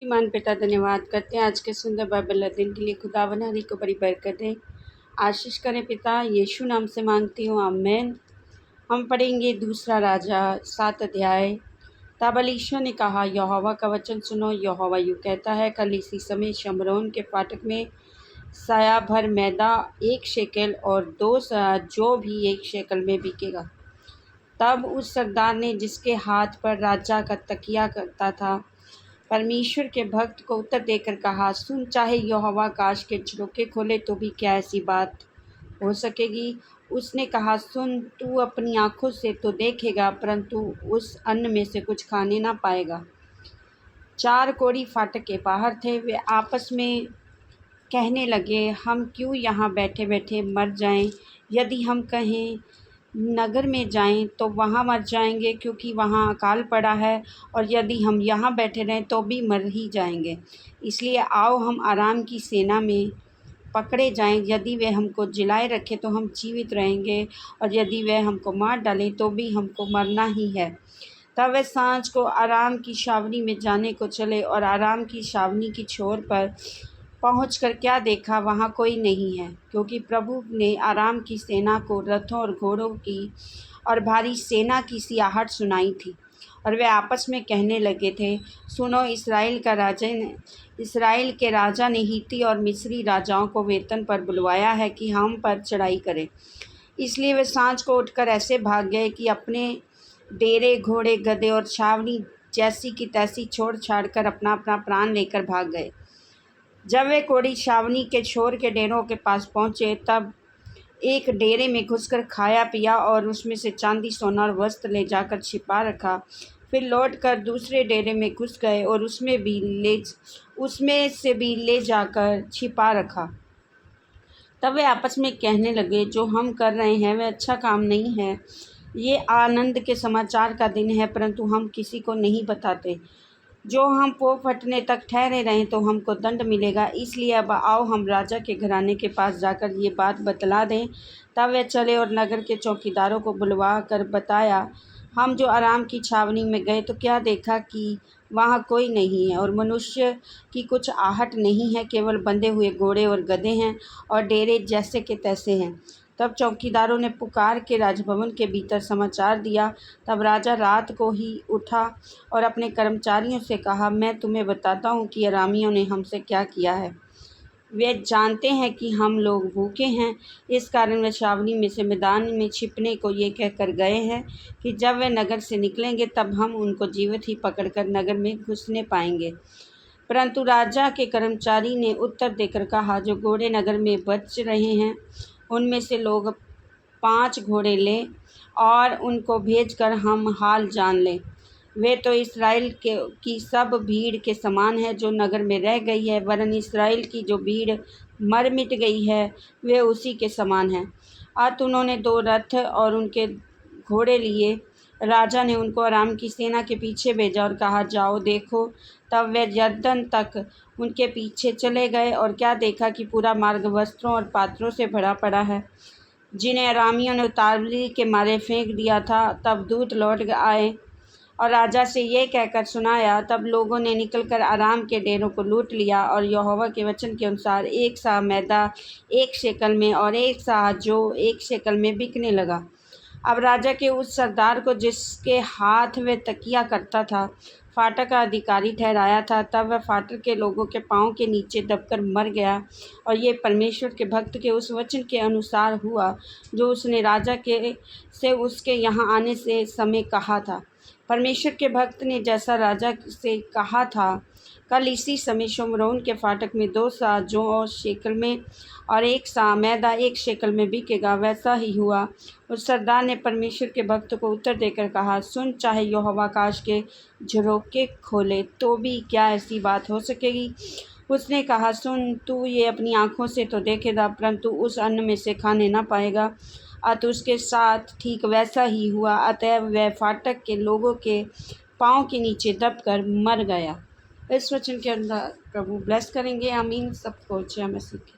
ईमान पिता धन्यवाद करते हैं आज के सुंदर बाइबल अध्ययन के लिए। खुदावन हरी को बड़ी बरकत दें, आशीष करें पिता, यीशु नाम से मांगती हूँ, आमीन। हम पढ़ेंगे दूसरा राजा 7 अध्याय। तब एलीशा ने कहा, यहोवा का वचन सुनो। यहोवा यूँ कहता है, कल इसी समय शमरोन के फाटक में साया भर मैदा 1 शेकेल और 2 सआ जो भी 1 शेकेल में बिकेगा। तब उस सरदार ने, जिसके हाथ पर राजा का तकिया करता था, परमेश्वर के भक्त को उत्तर देकर कहा, सुन, चाहे यहोवा आकाश के झरोखे खोले तो भी क्या ऐसी बात हो सकेगी? उसने कहा, सुन, तू अपनी आँखों से तो देखेगा, परंतु उस अन्न में से कुछ खाने ना पाएगा। 4 कोढ़ी फाटक के बाहर थे। वे आपस में कहने लगे, हम क्यों यहाँ बैठे बैठे मर जाएं? यदि हम कहें नगर में जाएं तो वहाँ मर जाएंगे, क्योंकि वहाँ अकाल पड़ा है, और यदि हम यहाँ बैठे रहें तो भी मर ही जाएंगे। इसलिए आओ, हम आराम की सेना में पकड़े जाएं। यदि वे हमको जिलाए रखें तो हम जीवित रहेंगे, और यदि वे हमको मार डालें तो भी हमको मरना ही है। तब वे सांझ को आराम की छावनी में जाने को चले, और आराम की छावनी की छोर पर पहुंचकर क्या देखा, वहाँ कोई नहीं है, क्योंकि प्रभु ने आराम की सेना को रथों और घोड़ों की और भारी सेना की सियाहट सुनाई थी। और वे आपस में कहने लगे थे, सुनो, इस्राएल के राजा ने हित्ती और मिस्री राजाओं को वेतन पर बुलवाया है कि हम पर चढ़ाई करें। इसलिए वे सांझ को उठकर ऐसे भाग गए कि अपने डेरे, घोड़े, गधे और छावनी जैसी की तैसी छोड़ छाड़ कर अपना अपना प्राण लेकर भाग गए। जब वे कोढ़ी छावनी के छोर के डेरों के पास पहुँचे, तब एक डेरे में घुसकर खाया पिया और उसमें से चांदी, सोना और वस्त्र ले जाकर छिपा रखा। फिर लौटकर दूसरे डेरे में घुस गए और उसमें से भी ले जाकर छिपा रखा। तब वे आपस में कहने लगे, जो हम कर रहे हैं वह अच्छा काम नहीं है। ये आनंद के समाचार का दिन है, परंतु हम किसी को नहीं बताते। जो हम पों फटने तक ठहरे रहें तो हमको दंड मिलेगा। इसलिए अब आओ, हम राजा के घराने के पास जाकर ये बात बतला दें। तब वे चले और नगर के चौकीदारों को बुलवा कर बताया, हम जो आराम की छावनी में गए तो क्या देखा कि वहाँ कोई नहीं है, और मनुष्य की कुछ आहट नहीं है, केवल बंधे हुए घोड़े और गधे हैं, और डेरे जैसे के तैसे हैं। तब चौकीदारों ने पुकार के राजभवन के भीतर समाचार दिया। तब राजा रात को ही उठा और अपने कर्मचारियों से कहा, मैं तुम्हें बताता हूँ कि अरामियों ने हमसे क्या किया है। वे जानते हैं कि हम लोग भूखे हैं, इस कारण वे छावनी में से मैदान में छिपने को ये कहकर गए हैं कि जब वे नगर से निकलेंगे तब हम उनको जीवित ही पकड़कर नगर में घुसने पाएंगे। परंतु राजा के कर्मचारी ने उत्तर देकर कहा, जो घोड़े नगर में बच रहे हैं उनमें से लोग 5 घोड़े लें और उनको भेजकर हम हाल जान लें। वे तो इस्राएल की सब भीड़ के समान है जो नगर में रह गई है, वरन इस्राएल की जो भीड़ मर मिट गई है वे उसी के समान है। अतः उन्होंने 2 रथ और उनके घोड़े लिए। राजा ने उनको आराम की सेना के पीछे भेजा और कहा, जाओ देखो। तब वे यरदन तक उनके पीछे चले गए, और क्या देखा कि पूरा मार्ग वस्त्रों और पात्रों से भरा पड़ा है, जिन्हें अरामियों ने उतावली के मारे फेंक दिया था। तब दूत लौट आए और राजा से ये कहकर सुनाया। तब लोगों ने निकलकर आराम के डेरों को लूट लिया, और यहोवा के वचन के अनुसार 1 सआ मैदा 1 शेकेल में और 1 सआ जौ 1 शेकेल में बिकने लगा। अब राजा के उस सरदार को, जिसके हाथ वे तकिया करता था, फाटक का अधिकारी ठहराया था। तब वह फाटक के लोगों के पाँव के नीचे दबकर मर गया। और ये परमेश्वर के भक्त के उस वचन के अनुसार हुआ जो उसने राजा के से उसके यहाँ आने से समय कहा था। परमेश्वर के भक्त ने जैसा राजा से कहा था, कल इसी समय शमरोन के फाटक में 2 सआ जौ शेकेल में और 1 सआ मैदा 1 शेकेल में बिकेगा, वैसा ही हुआ। उस सरदार ने परमेश्वर के भक्त को उत्तर देकर कहा, सुन, चाहे यहोवा आकाश के झरोखे खोले तो भी क्या ऐसी बात हो सकेगी? उसने कहा, सुन, तू ये अपनी आँखों से तो देखेगा, परंतु उस अन्न में से खाने ना पाएगा। अतः उसके साथ ठीक वैसा ही हुआ। अतः वह फाटक के लोगों के पाँव के नीचे दबकर मर गया। इस वचन के अंदर प्रभु ब्लेस करेंगे। आमीन। सबको जय मसीह।